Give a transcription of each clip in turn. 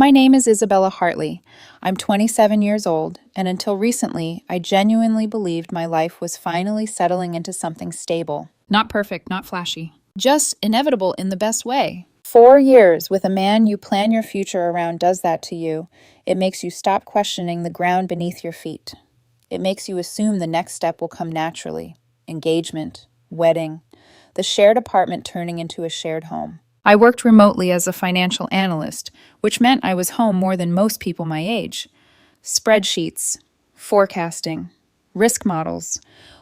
My name is Isabella Hartley. I'm 27 years old, and until recently, I genuinely believed my life was finally settling into something stable. Not perfect, not flashy. Just inevitable in the best way. 4 years with a man you plan your future around does that to you. It makes you stop questioning the ground beneath your feet. It makes you assume the next step will come naturally. Engagement, wedding, the shared apartment turning into a shared home. I worked remotely as a financial analyst, which meant I was home more than most people my age. Spreadsheets, forecasting, risk models,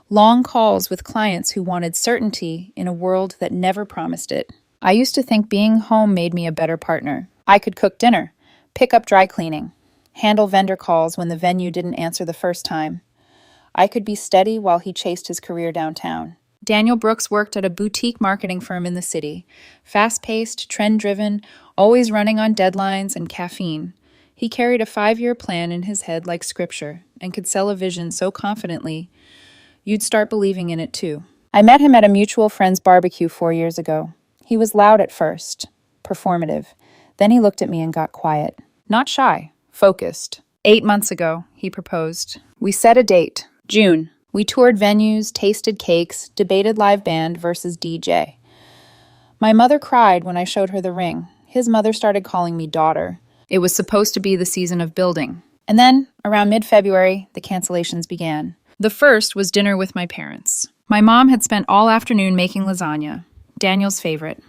long calls with clients who wanted certainty in a world that never promised it. I used to think being home made me a better partner. I could cook dinner, pick up dry cleaning, handle vendor calls when the venue didn't answer the first time. I could be steady while he chased his career downtown. Daniel Brooks worked at a boutique marketing firm in the city. Fast-paced, trend-driven, always running on deadlines and caffeine. He carried a 5-year plan in his head like scripture and could sell a vision so confidently, you'd start believing in it too. I met him at a mutual friend's barbecue 4 years ago. He was loud at first, performative. Then he looked at me and got quiet. Not shy, focused. 8 months ago, he proposed. We set a date, June. We toured venues, tasted cakes, debated live band versus DJ. My mother cried when I showed her the ring. His mother started calling me daughter. It was supposed to be the season of building. And then, around mid-February, the cancellations began. The first was dinner with my parents. My mom had spent all afternoon making lasagna, Daniel's favorite.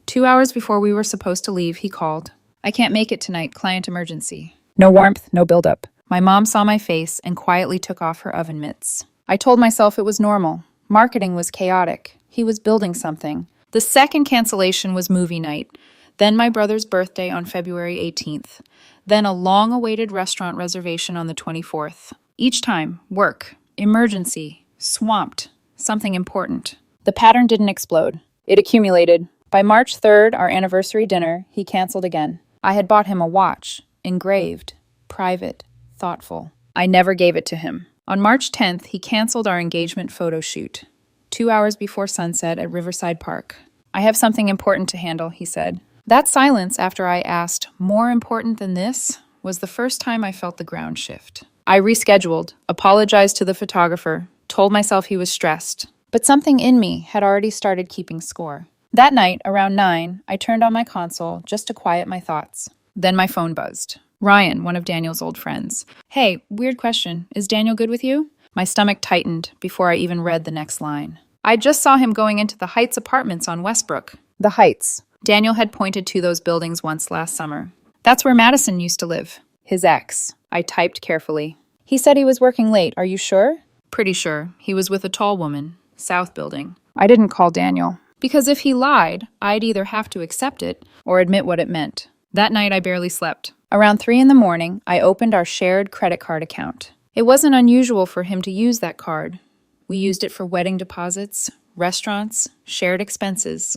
2 hours before we were supposed to leave, he called. I can't make it tonight, client emergency. No warmth, no buildup. My mom saw my face and quietly took off her oven mitts. I told myself it was normal. Marketing was chaotic. He was building something. The second cancellation was movie night. Then my brother's birthday on February 18th. Then a long-awaited restaurant reservation on the 24th. Each time, work, emergency, swamped, something important. The pattern didn't explode. It accumulated. By March 3rd, our anniversary dinner, he canceled again. I had bought him a watch, engraved, private, thoughtful. I never gave it to him. On March 10th, he canceled our engagement photo shoot. 2 hours before sunset at Riverside Park. I have something important to handle, he said. That silence after I asked, more important than this, was the first time I felt the ground shift. I rescheduled, apologized to the photographer, told myself he was stressed. But something in me had already started keeping score. That night, around 9, I turned on my console just to quiet my thoughts. Then my phone buzzed. Ryan, one of Daniel's old friends. Hey, weird question. Is Daniel good with you? My stomach tightened before I even read the next line. I just saw him going into the Heights apartments on Westbrook. The Heights. Daniel had pointed to those buildings once last summer. That's where Madison used to live. His ex. I typed carefully. He said he was working late. Are you sure? Pretty sure. He was with a tall woman. South building. I didn't call Daniel. Because if he lied, I'd either have to accept it or admit what it meant. That night, I barely slept. Around 3 in the morning, I opened our shared credit card account. It wasn't unusual for him to use that card. We used it for wedding deposits, restaurants, shared expenses.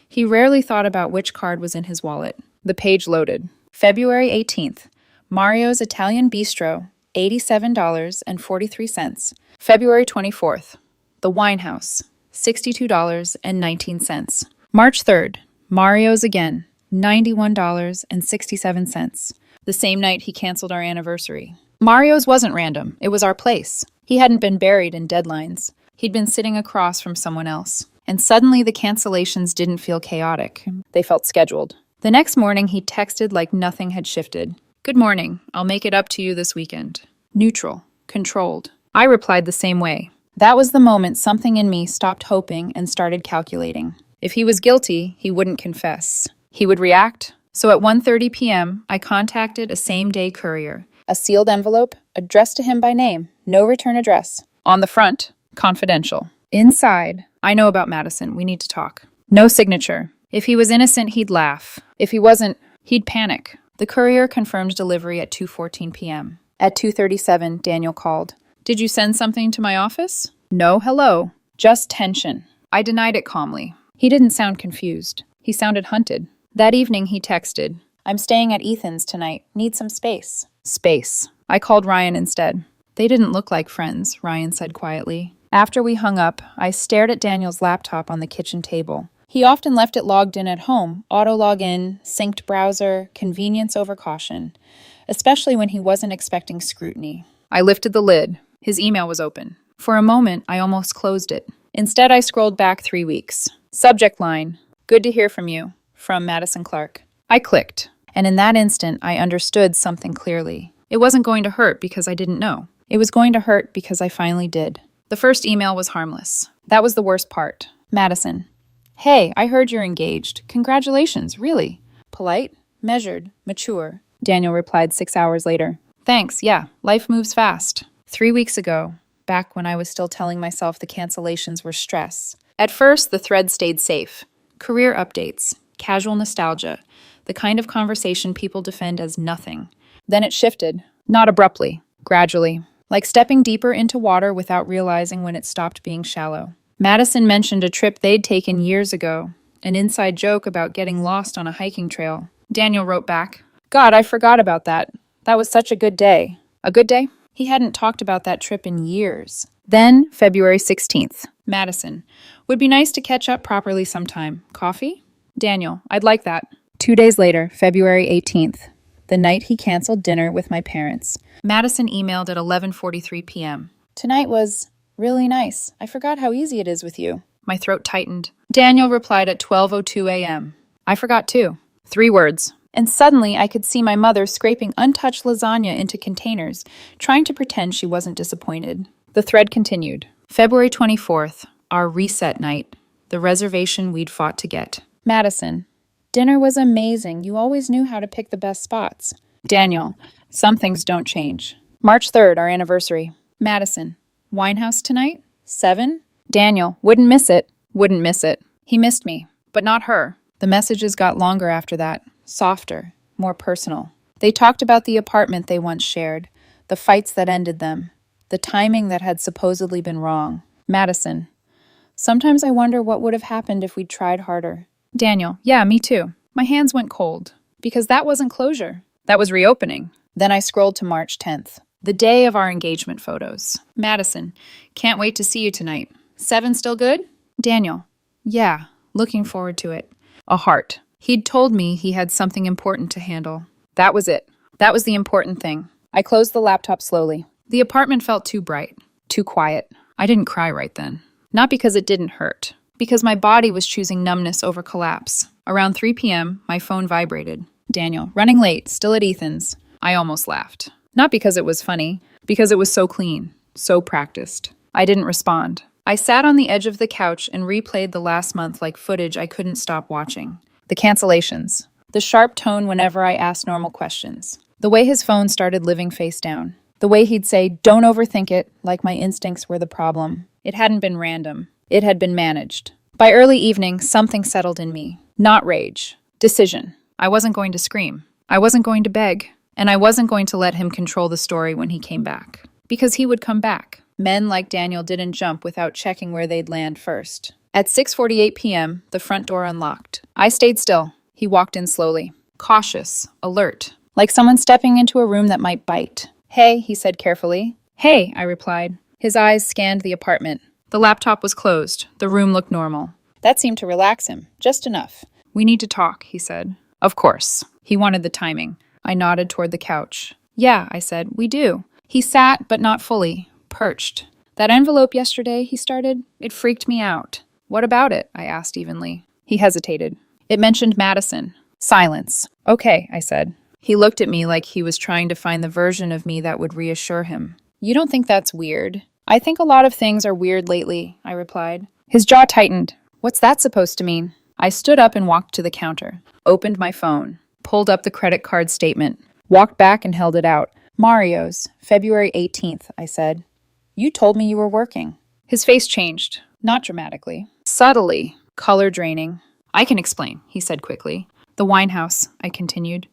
He rarely thought about which card was in his wallet. The page loaded. February 18th, Mario's Italian Bistro, $87.43. February 24th, The Wine House, $62.19. March 3rd, Mario's again, $91.67. The same night he canceled our anniversary. Mario's wasn't random. It was our place. He hadn't been buried in deadlines. He'd been sitting across from someone else. And suddenly the cancellations didn't feel chaotic. They felt scheduled. The next morning he texted like nothing had shifted. Good morning. I'll make it up to you this weekend. Neutral. Controlled. I replied the same way. That was the moment something in me stopped hoping and started calculating. If he was guilty, he wouldn't confess. He would react. So at 1:30 p.m., I contacted a same-day courier. A sealed envelope, addressed to him by name, no return address. On the front, confidential. Inside, I know about Madison, we need to talk. No signature. If he was innocent, he'd laugh. If he wasn't, he'd panic. The courier confirmed delivery at 2:14 p.m. At 2:37, Daniel called. Did you send something to my office? No, hello. Just tension. I denied it calmly. He didn't sound confused. He sounded hunted. That evening, he texted, I'm staying at Ethan's tonight. Need some space. Space. I called Ryan instead. They didn't look like friends, Ryan said quietly. After we hung up, I stared at Daniel's laptop on the kitchen table. He often left it logged in at home, auto login, synced browser, convenience over caution, especially when he wasn't expecting scrutiny. I lifted the lid. His email was open. For a moment, I almost closed it. Instead, I scrolled back 3 weeks. Subject line, good to hear from you, from Madison Clark. I clicked. And in that instant, I understood something clearly. It wasn't going to hurt because I didn't know. It was going to hurt because I finally did. The first email was harmless. That was the worst part. Madison. Hey, I heard you're engaged. Congratulations, really. Polite, measured, mature. Daniel replied 6 hours later. Thanks, yeah, life moves fast. 3 weeks ago, back when I was still telling myself the cancellations were stress. At first, the thread stayed safe. Career updates, casual nostalgia, the kind of conversation people defend as nothing. Then it shifted. Not abruptly, gradually. Like stepping deeper into water without realizing when it stopped being shallow. Madison mentioned a trip they'd taken years ago, an inside joke about getting lost on a hiking trail. Daniel wrote back, God, I forgot about that. That was such a good day. A good day? He hadn't talked about that trip in years. Then, February 16th. Madison. Would be nice to catch up properly sometime. Coffee? Daniel, I'd like that. 2 days later, February 18th. The night he canceled dinner with my parents. Madison emailed at 11:43 p.m. Tonight was really nice. I forgot how easy it is with you. My throat tightened. Daniel replied at 12:02 a.m. I forgot too. 3 words. And suddenly I could see my mother scraping untouched lasagna into containers, trying to pretend she wasn't disappointed. The thread continued. February 24th, our reset night. The reservation we'd fought to get. Madison. Dinner was amazing. You always knew how to pick the best spots. Daniel. Some things don't change. March 3rd, our anniversary. Madison. Winehouse tonight? 7? Daniel. Wouldn't miss it. Wouldn't miss it. He missed me. But not her. The messages got longer after that. Softer. More personal. They talked about the apartment they once shared. The fights that ended them. The timing that had supposedly been wrong. Madison. Sometimes I wonder what would have happened if we'd tried harder. Daniel. Yeah, me too. My hands went cold. Because that wasn't closure. That was reopening. Then I scrolled to March 10th. The day of our engagement photos. Madison. Can't wait to see you tonight. 7 still good? Daniel. Yeah, looking forward to it. A heart. He'd told me he had something important to handle. That was it. That was the important thing. I closed the laptop slowly. The apartment felt too bright, too quiet. I didn't cry right then. Not because it didn't hurt. Because my body was choosing numbness over collapse. Around 3 p.m., my phone vibrated. Daniel. Running late. Still at Ethan's. I almost laughed. Not because it was funny. Because it was so clean. So practiced. I didn't respond. I sat on the edge of the couch and replayed the last month like footage I couldn't stop watching. The cancellations. The sharp tone whenever I asked normal questions. The way his phone started living face down. The way he'd say, don't overthink it, like my instincts were the problem. It hadn't been random. It had been managed. By early evening, something settled in me. Not rage. Decision. I wasn't going to scream. I wasn't going to beg. And I wasn't going to let him control the story when he came back. Because he would come back. Men like Daniel didn't jump without checking where they'd land first. At 6:48 p.m., the front door unlocked. I stayed still. He walked in slowly. Cautious. Alert. Like someone stepping into a room that might bite. Hey, he said carefully. Hey, I replied. His eyes scanned the apartment. The laptop was closed. The room looked normal. That seemed to relax him. Just enough. We need to talk, he said. Of course. He wanted the timing. I nodded toward the couch. Yeah, I said, we do. He sat, but not fully. Perched. That envelope yesterday, he started. It freaked me out. What about it? I asked evenly. He hesitated. It mentioned Madison. Silence. Okay, I said. He looked at me like he was trying to find the version of me that would reassure him. You don't think that's weird? I think a lot of things are weird lately, I replied. His jaw tightened. What's that supposed to mean? I stood up and walked to the counter, opened my phone, pulled up the credit card statement, walked back and held it out. Mario's, February 18th, I said. You told me you were working. His face changed. Not dramatically. Subtly. Color draining. I can explain, he said quickly. The Winehouse, I continued.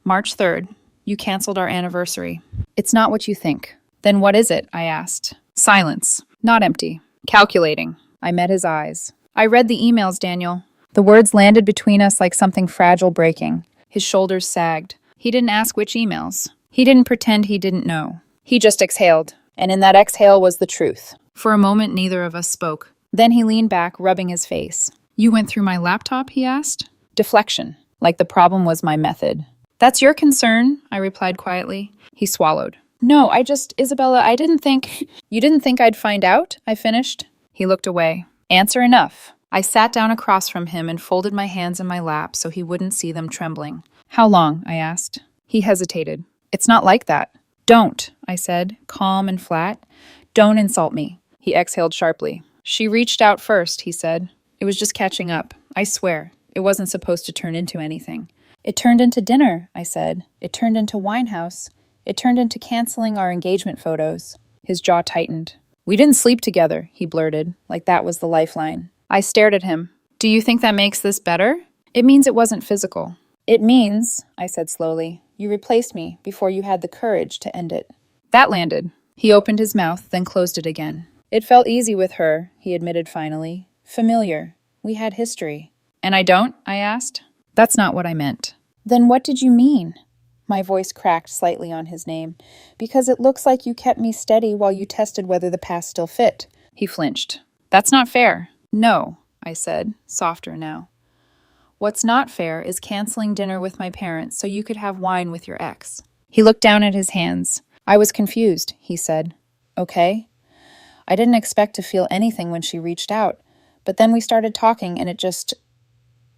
March 3rd. You canceled our anniversary. It's not what you think. Then what is it? I asked. Silence. Not empty. Calculating. I met his eyes. I read the emails, Daniel. The words landed between us like something fragile breaking. His shoulders sagged. He didn't ask which emails. He didn't pretend he didn't know. He just exhaled. And in that exhale was the truth. For a moment, neither of us spoke. Then he leaned back, rubbing his face. You went through my laptop, he asked. Deflection, like the problem was my method. That's your concern, I replied quietly. He swallowed. No, Isabella, I didn't think. You didn't think I'd find out? I finished. He looked away. Answer enough. I sat down across from him and folded my hands in my lap so he wouldn't see them trembling. How long? I asked. He hesitated. It's not like that. Don't, I said, calm and flat. Don't insult me. He exhaled sharply. She reached out first, he said. It was just catching up. I swear. It wasn't supposed to turn into anything. It turned into dinner, I said. It turned into Winehouse. It turned into canceling our engagement photos. His jaw tightened. We didn't sleep together, he blurted, like that was the lifeline. I stared at him. Do you think that makes this better? It means it wasn't physical. It means, I said slowly, you replaced me before you had the courage to end it. That landed. He opened his mouth, then closed it again. It felt easy with her, he admitted finally. Familiar. We had history. And I don't? I asked. That's not what I meant. Then what did you mean? My voice cracked slightly on his name. Because it looks like you kept me steady while you tested whether the past still fit. He flinched. That's not fair. No, I said, softer now. What's not fair is canceling dinner with my parents so you could have wine with your ex. He looked down at his hands. I was confused, he said. Okay. I didn't expect to feel anything when she reached out, but then we started talking and it just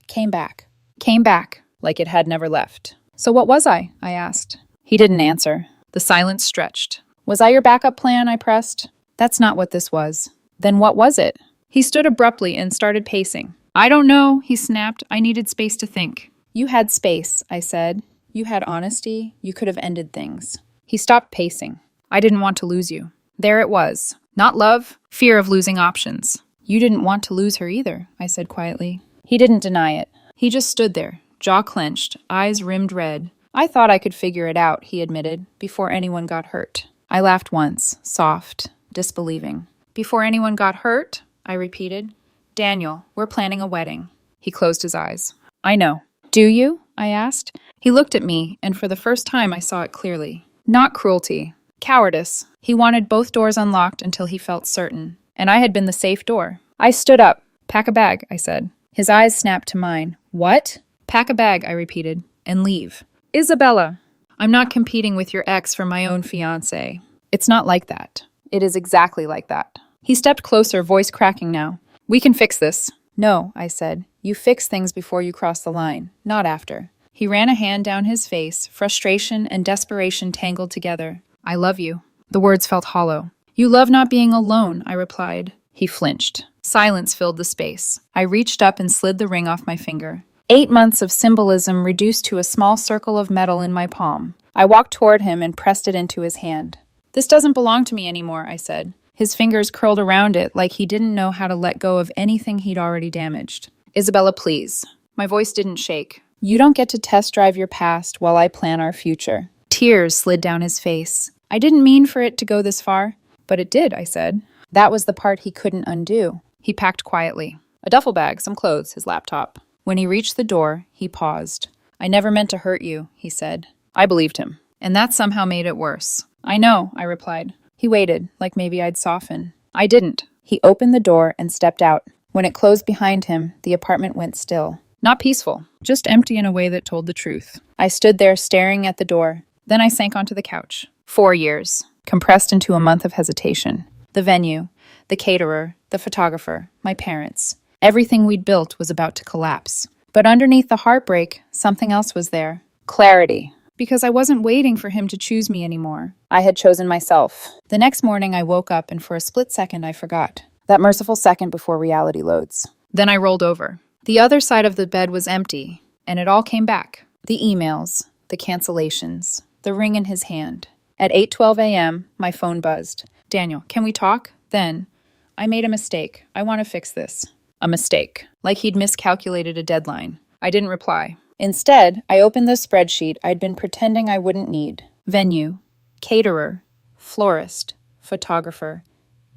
came back. Came back, like it had never left. So what was I asked. He didn't answer. The silence stretched. Was I your backup plan? I pressed. That's not what this was. Then what was it? He stood abruptly and started pacing. I don't know, he snapped. I needed space to think. You had space, I said. You had honesty. You could have ended things. He stopped pacing. I didn't want to lose you. There it was. Not love, fear of losing options. You didn't want to lose her either, I said quietly. He didn't deny it. He just stood there, jaw clenched, eyes rimmed red. I thought I could figure it out, he admitted, before anyone got hurt. I laughed once, soft, disbelieving. Before anyone got hurt? I repeated. Daniel, we're planning a wedding. He closed his eyes. I know. Do you? I asked. He looked at me, and for the first time I saw it clearly. Not cruelty. Cowardice. He wanted both doors unlocked until he felt certain. And I had been the safe door. I stood up. Pack a bag, I said. His eyes snapped to mine. What? Pack a bag, I repeated, and leave. Isabella, I'm not competing with your ex for my own fiancé. It's not like that. It is exactly like that. He stepped closer, voice cracking now. We can fix this. No, I said. You fix things before you cross the line, not after. He ran a hand down his face, frustration and desperation tangled together. I love you. The words felt hollow. You love not being alone, I replied. He flinched. Silence filled the space. I reached up and slid the ring off my finger. 8 months of symbolism reduced to a small circle of metal in my palm. I walked toward him and pressed it into his hand. This doesn't belong to me anymore, I said. His fingers curled around it like he didn't know how to let go of anything he'd already damaged. Isabella, please. My voice didn't shake. You don't get to test drive your past while I plan our future. Tears slid down his face. I didn't mean for it to go this far, but it did, I said. That was the part he couldn't undo. He packed quietly. A duffel bag, some clothes, his laptop. When he reached the door, he paused. I never meant to hurt you, he said. I believed him. And that somehow made it worse. I know, I replied. He waited, like maybe I'd soften. I didn't. He opened the door and stepped out. When it closed behind him, the apartment went still. Not peaceful, just empty in a way that told the truth. I stood there staring at the door. Then I sank onto the couch. 4 years, compressed into a month of hesitation. The venue, the caterer, the photographer, my parents. Everything we'd built was about to collapse. But underneath the heartbreak, something else was there. Clarity. Because I wasn't waiting for him to choose me anymore. I had chosen myself. The next morning I woke up and for a split second I forgot. That merciful second before reality loads. Then I rolled over. The other side of the bed was empty, and it all came back. The emails, the cancellations, the ring in his hand. At 8:12 a.m., my phone buzzed. Daniel, can we talk? Then, I made a mistake. I want to fix this. A mistake. Like he'd miscalculated a deadline. I didn't reply. Instead, I opened the spreadsheet I'd been pretending I wouldn't need. Venue, caterer, florist, photographer,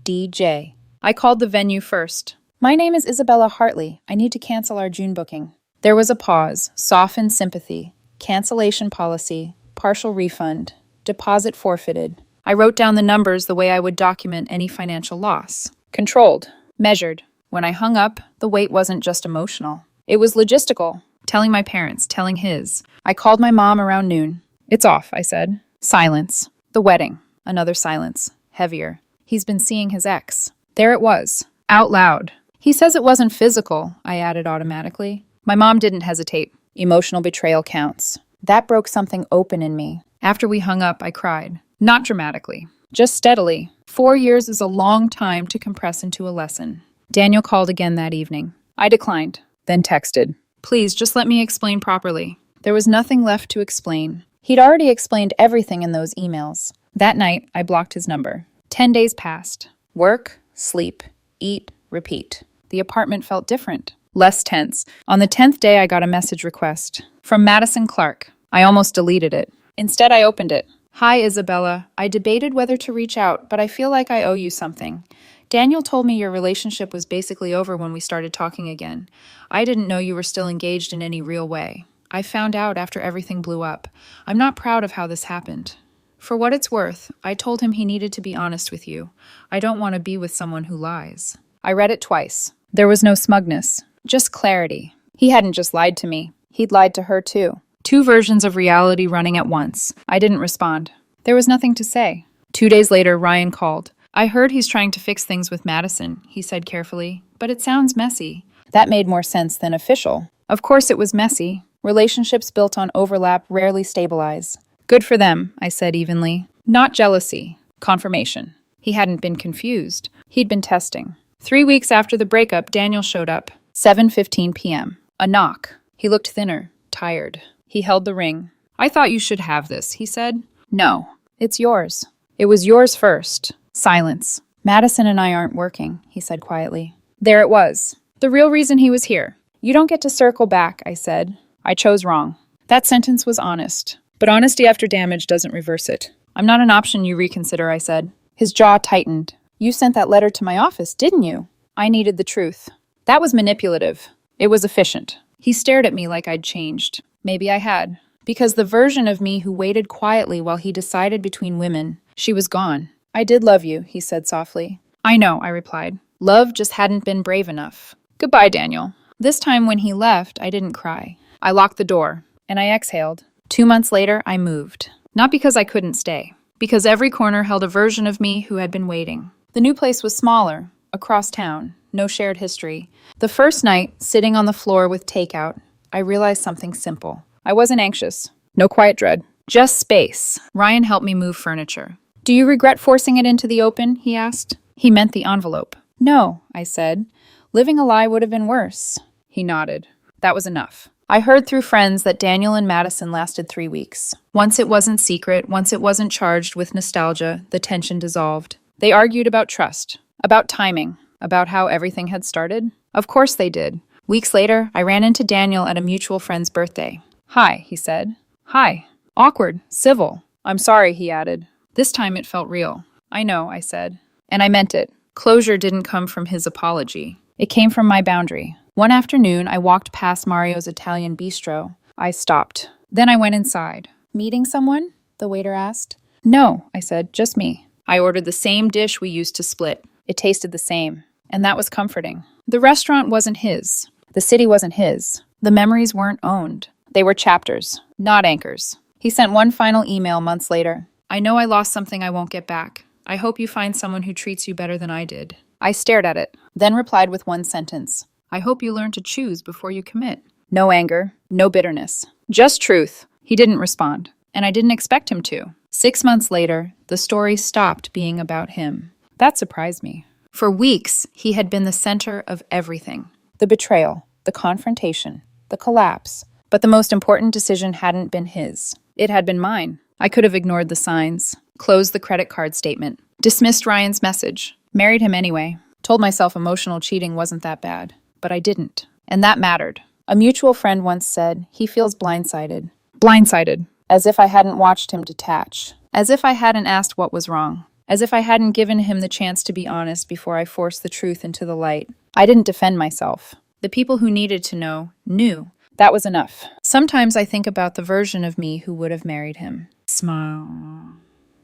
DJ. I called the venue first. My name is Isabella Hartley. I need to cancel our June booking. There was a pause, softened sympathy, cancellation policy, partial refund, deposit forfeited. I wrote down the numbers the way I would document any financial loss. Controlled, measured, When I hung up, the weight wasn't just emotional. It was logistical. Telling my parents, telling his. I called my mom around noon. It's off, I said. Silence. The wedding. Another silence. Heavier. He's been seeing his ex. There it was. Out loud. He says it wasn't physical, I added automatically. My mom didn't hesitate. Emotional betrayal counts. That broke something open in me. After we hung up, I cried. Not dramatically. Just steadily. 4 years is a long time to compress into a lesson. Daniel called again that evening. I declined, then texted. Please, just let me explain properly. There was nothing left to explain. He'd already explained everything in those emails. That night, I blocked his number. 10 days passed. Work, sleep, eat, repeat. The apartment felt different, less tense. On the 10th day, I got a message request from Madison Clark. I almost deleted it. Instead, I opened it. Hi, Isabella. I debated whether to reach out, but I feel like I owe you something. Daniel told me your relationship was basically over when we started talking again. I didn't know you were still engaged in any real way. I found out after everything blew up. I'm not proud of how this happened. For what it's worth, I told him he needed to be honest with you. I don't want to be with someone who lies. I read it twice. There was no smugness, just clarity. He hadn't just lied to me. He'd lied to her too. 2 versions of reality running at once. I didn't respond. There was nothing to say. 2 days later, Ryan called. I heard he's trying to fix things with Madison, he said carefully, but it sounds messy. That made more sense than official. Of course it was messy. Relationships built on overlap rarely stabilize. Good for them, I said evenly. Not jealousy. Confirmation. He hadn't been confused. He'd been testing. 3 weeks after the breakup, Daniel showed up. 7:15 p.m. A knock. He looked thinner, tired. He held the ring. I thought you should have this, he said. No, it's yours. It was yours first. Silence. Madison and I aren't working, he said quietly. There it was. The real reason he was here. You don't get to circle back, I said. I chose wrong. That sentence was honest. But honesty after damage doesn't reverse it. I'm not an option you reconsider, I said. His jaw tightened. You sent that letter to my office, didn't you? I needed the truth. That was manipulative. It was efficient. He stared at me like I'd changed. Maybe I had. Because the version of me who waited quietly while he decided between women, she was gone. I did love you, he said softly. I know, I replied. Love just hadn't been brave enough. Goodbye, Daniel. This time when he left, I didn't cry. I locked the door, and I exhaled. 2 months later, I moved. Not because I couldn't stay. Because every corner held a version of me who had been waiting. The new place was smaller, across town, no shared history. The first night, sitting on the floor with takeout, I realized something simple. I wasn't anxious. No quiet dread. Just space. Ryan helped me move furniture. Do you regret forcing it into the open? He asked. He meant the envelope. No, I said. Living a lie would have been worse. He nodded. That was enough. I heard through friends that Daniel and Madison lasted 3 weeks. Once it wasn't secret, once it wasn't charged with nostalgia, the tension dissolved. They argued about trust, about timing, about how everything had started. Of course they did. Weeks later, I ran into Daniel at a mutual friend's birthday. Hi, he said. Hi. Awkward. Civil. I'm sorry, he added. This time it felt real. I know, I said. And I meant it. Closure didn't come from his apology. It came from my boundary. One afternoon, I walked past Mario's Italian bistro. I stopped. Then I went inside. Meeting someone? The waiter asked. No, I said, just me. I ordered the same dish we used to split. It tasted the same. And that was comforting. The restaurant wasn't his. The city wasn't his. The memories weren't owned. They were chapters, not anchors. He sent one final email months later. I know I lost something I won't get back. I hope you find someone who treats you better than I did. I stared at it, then replied with one sentence. I hope you learn to choose before you commit. No anger, no bitterness. Just truth. He didn't respond, and I didn't expect him to. 6 months later, the story stopped being about him. That surprised me. For weeks, he had been the center of everything. The betrayal, the confrontation, the collapse. But the most important decision hadn't been his. It had been mine. I could have ignored the signs, closed the credit card statement, dismissed Ryan's message, married him anyway, told myself emotional cheating wasn't that bad. But I didn't. And that mattered. A mutual friend once said, he feels blindsided. Blindsided. As if I hadn't watched him detach. As if I hadn't asked what was wrong. As if I hadn't given him the chance to be honest before I forced the truth into the light. I didn't defend myself. The people who needed to know knew. That was enough. Sometimes I think about the version of me who would have married him.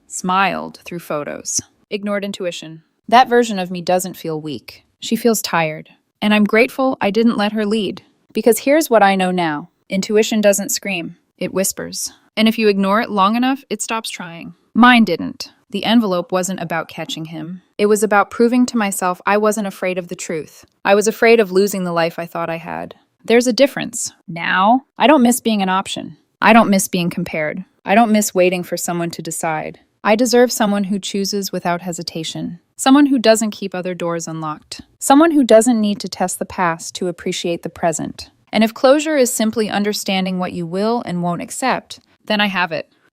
Smiled through photos. Ignored intuition. That version of me doesn't feel weak. She feels tired. And I'm grateful I didn't let her lead. Because here's what I know now. Intuition doesn't scream, it whispers. And if you ignore it long enough, it stops trying. Mine didn't. The envelope wasn't about catching him. It was about proving to myself I wasn't afraid of the truth. I was afraid of losing the life I thought I had. There's a difference. Now, I don't miss being an option. I don't miss being compared. I don't miss waiting for someone to decide. I deserve someone who chooses without hesitation. Someone who doesn't keep other doors unlocked. Someone who doesn't need to test the past to appreciate the present. And if closure is simply understanding what you will and won't accept, then I have it.